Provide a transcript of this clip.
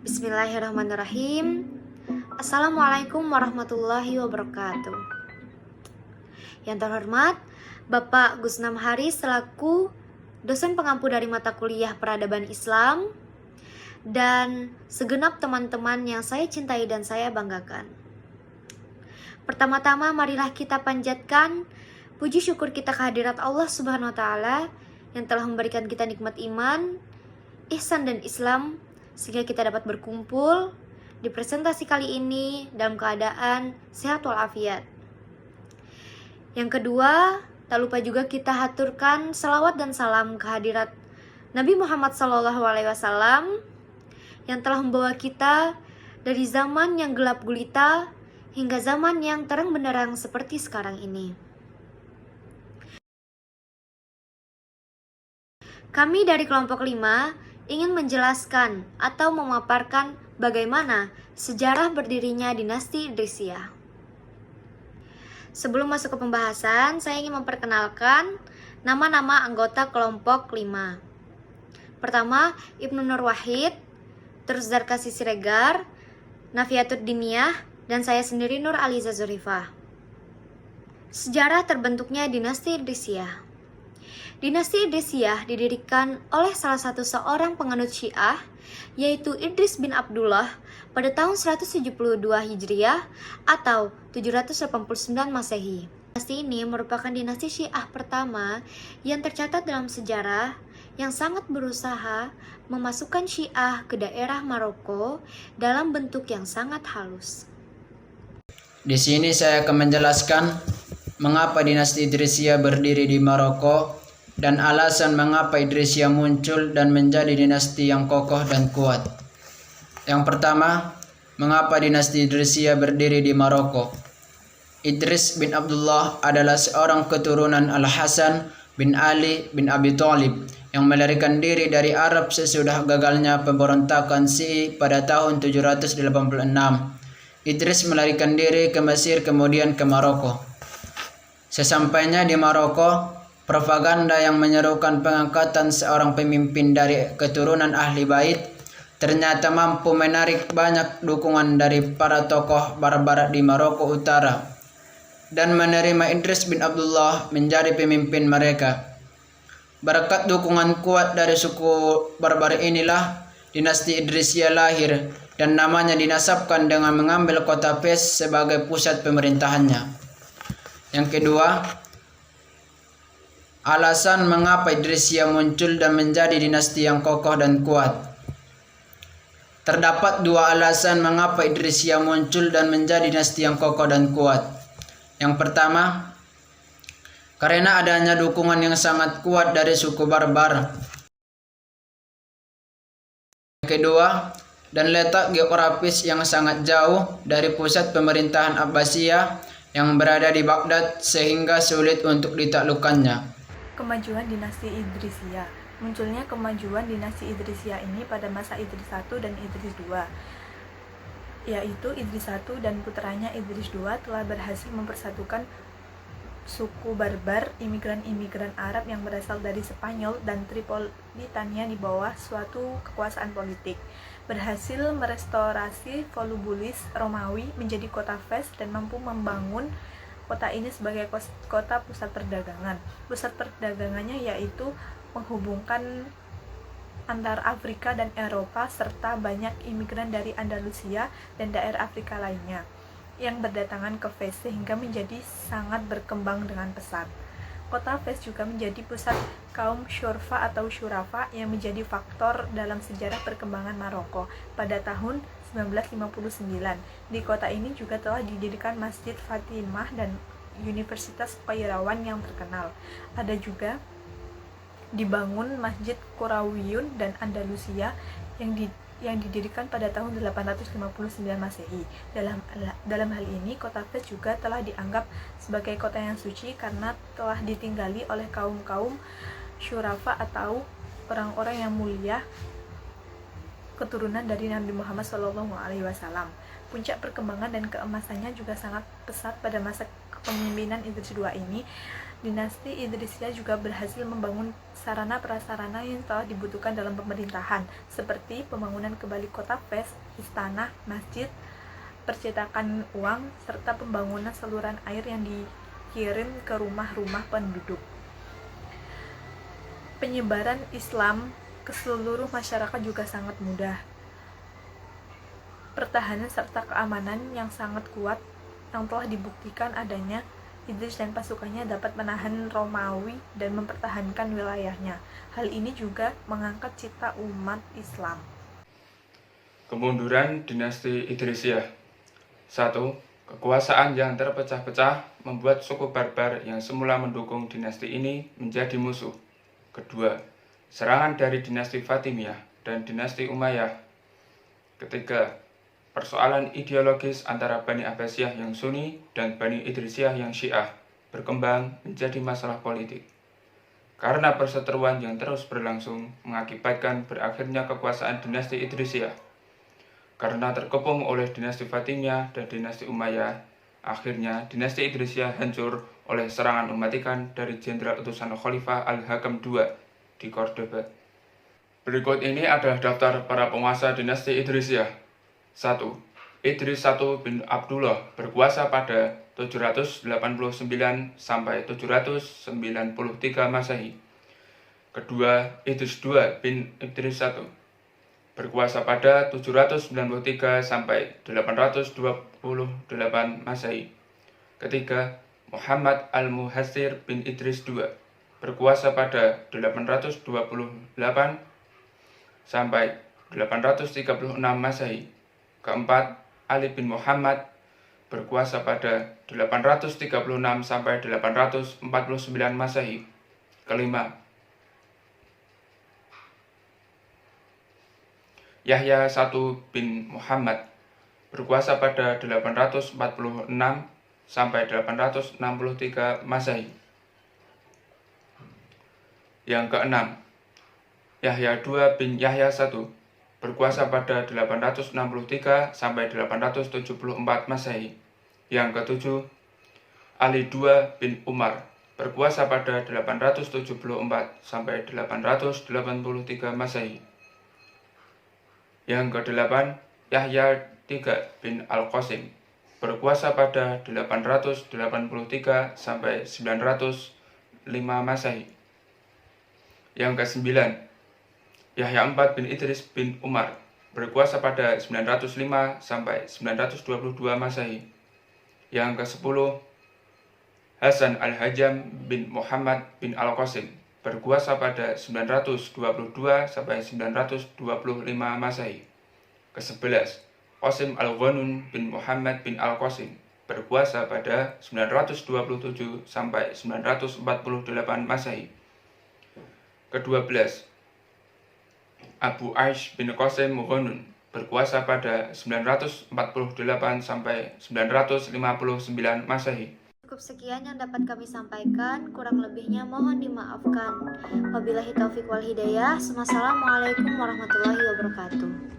Bismillahirrahmanirrahim. Assalamualaikum warahmatullahi wabarakatuh. Yang terhormat Bapak Gusnam Haris selaku dosen pengampu dari mata kuliah Peradaban Islam dan segenap teman-teman yang saya cintai dan saya banggakan. Pertama-tama marilah kita panjatkan puji syukur kita kehadirat Allah Subhanahu wa taala yang telah memberikan kita nikmat iman, ihsan dan Islam sehingga kita dapat berkumpul di presentasi kali ini dalam keadaan sehat walafiat. Yang kedua, tak lupa juga kita haturkan salawat dan salam kehadirat Nabi Muhammad SAW yang telah membawa kita dari zaman yang gelap gulita hingga zaman yang terang benderang seperti sekarang ini. Kami dari kelompok 5 ingin menjelaskan atau memaparkan bagaimana sejarah berdirinya dinasti Idrisiyah. Sebelum masuk ke pembahasan, saya ingin memperkenalkan nama-nama anggota kelompok 5. Pertama, Ibnu Nur Wahid, terus Zarkasi Siregar, Nafiatud Diniyah, dan saya sendiri Nur Aliza Zurifah. Sejarah terbentuknya dinasti Idrisiyah. Dinasti Idrisiyah didirikan oleh salah satu seorang penganut Syiah, yaitu Idris bin Abdullah pada tahun 172 Hijriah atau 789 Masehi. Dinasti ini merupakan dinasti Syiah pertama yang tercatat dalam sejarah yang sangat berusaha memasukkan Syiah ke daerah Maroko dalam bentuk yang sangat halus. Di sini saya akan menjelaskan mengapa dinasti Idrisiyah berdiri di Maroko dan alasan mengapa Idrisiyah muncul dan menjadi dinasti yang kokoh dan kuat. Yang pertama, mengapa dinasti Idrisiyah berdiri di Maroko? Idris bin Abdullah adalah seorang keturunan Al-Hasan bin Ali bin Abi Thalib yang melarikan diri dari Arab sesudah gagalnya pemberontakan Syi'i pada tahun 786. Idris melarikan diri ke Mesir kemudian ke Maroko. Sesampainya di Maroko, propaganda yang menyerukan pengangkatan seorang pemimpin dari keturunan ahli bait ternyata mampu menarik banyak dukungan dari para tokoh barbar di Maroko Utara dan menerima Idris bin Abdullah menjadi pemimpin mereka. Berkat dukungan kuat dari suku barbar inilah dinasti Idrisiyah lahir dan namanya dinasabkan dengan mengambil kota Fes sebagai pusat pemerintahannya. Yang kedua, alasan mengapa Idrisiyah muncul dan menjadi dinasti yang kokoh dan kuat. Terdapat dua alasan mengapa Idrisiyah muncul dan menjadi dinasti yang kokoh dan kuat. Yang pertama, karena adanya dukungan yang sangat kuat dari suku barbar. Yang kedua, dan letak geografis yang sangat jauh dari pusat pemerintahan Abbasiyah yang berada di Baghdad sehingga sulit untuk ditaklukkannya. Kemajuan dinasti Idrisiyah. Munculnya kemajuan dinasti Idrisiyah ini pada masa Idris I dan Idris II, yaitu Idris I dan putranya Idris II telah berhasil mempersatukan suku barbar, imigran-imigran Arab yang berasal dari Spanyol dan Tripolitania di bawah suatu kekuasaan politik. Berhasil merestorasi Volubilis Romawi menjadi kota Fes dan mampu membangun kota ini sebagai kota pusat perdagangan. Pusat perdagangannya yaitu menghubungkan antara Afrika dan Eropa serta banyak imigran dari Andalusia dan daerah Afrika lainnya yang berdatangan ke Fes sehingga menjadi sangat berkembang dengan pesat. Kota Fes juga menjadi pusat kaum Syurfa atau Syurafa yang menjadi faktor dalam sejarah perkembangan Maroko. Pada tahun 1959, di kota ini juga telah didirikan Masjid Fatimah dan Universitas Qairawan yang terkenal. Ada juga dibangun Masjid Qurawiyun dan Andalusia yang didirikan pada tahun 859 Masehi. Dalam hal ini, kota Fes juga telah dianggap sebagai kota yang suci karena telah ditinggali oleh kaum-kaum Syurafa atau orang-orang yang mulia keturunan dari Nabi Muhammad SAW. Puncak perkembangan dan keemasannya juga sangat pesat pada masa kepemimpinan Idris II ini, dinasti Idrisiyah juga berhasil membangun sarana-prasarana yang telah dibutuhkan dalam pemerintahan, seperti pembangunan kembali kota Fes, istana, masjid, percetakan uang, serta pembangunan saluran air yang dikirim ke rumah-rumah penduduk. Penyebaran Islam ke seluruh masyarakat juga sangat mudah. Pertahanan serta keamanan yang sangat kuat yang telah dibuktikan adanya Idris dan pasukannya dapat menahan Romawi dan mempertahankan wilayahnya. Hal ini juga mengangkat cita umat Islam. Kemunduran dinasti Idrisiyah. 1. Kekuasaan yang terpecah-pecah membuat suku barbar yang semula mendukung dinasti ini menjadi musuh. Kedua, serangan dari dinasti Fatimiyah dan dinasti Umayyah. Ketiga, persoalan ideologis antara Bani Abbasiyah yang Sunni dan Bani Idrisiyah yang Syiah berkembang menjadi masalah politik. Karena perseteruan yang terus berlangsung mengakibatkan berakhirnya kekuasaan dinasti Idrisiyah. Karena terkepung oleh dinasti Fatimiyah dan dinasti Umayyah, akhirnya dinasti Idrisiyah hancur oleh serangan mematikan dari jenderal utusan Khalifah Al-Hakam II di Cordoba. Berikut ini adalah daftar para penguasa dinasti Idrisiyah. 1. Idris I bin Abdullah berkuasa pada 789 sampai 793 Masehi. Kedua, Idris II bin Idris I berkuasa pada 793 sampai 828 Masehi. Ketiga, Muhammad Al-Muhassir bin Idris II berkuasa pada 828 sampai 836 Masehi. Keempat, Ali bin Muhammad berkuasa pada 836 sampai 849 Masehi. Kelima, Yahya I bin Muhammad berkuasa pada 846 sampai 863 Masehi. Yang keenam, Yahya II bin Yahya I berkuasa pada 863 sampai 874 Masehi. Yang ketujuh, Ali II bin Umar berkuasa pada 874 sampai 883 Masehi. Yang kedelapan, Yahya III bin Al-Qasim berkuasa pada 883 sampai 905 Masehi. Yang kesembilan, Yahya IV bin Idris bin Umar berkuasa pada 905 sampai 922 Masehi. Yang ke-10, Hasan Al-Hajjam bin Muhammad bin Al-Qasim berkuasa pada 922 sampai 925 Masehi. Ke-11, Qasim Al-Ghanun bin Muhammad bin Al-Qasim berkuasa pada 927 sampai 948 Masehi. Ke-12, Abu Aish bin Qasim Ghanun berkuasa pada 948 sampai 959 Masehi. Cukup sekian yang dapat kami sampaikan, kurang lebihnya mohon dimaafkan. Wabillahi taufiq wal hidayah. Wassalamualaikum warahmatullahi wabarakatuh.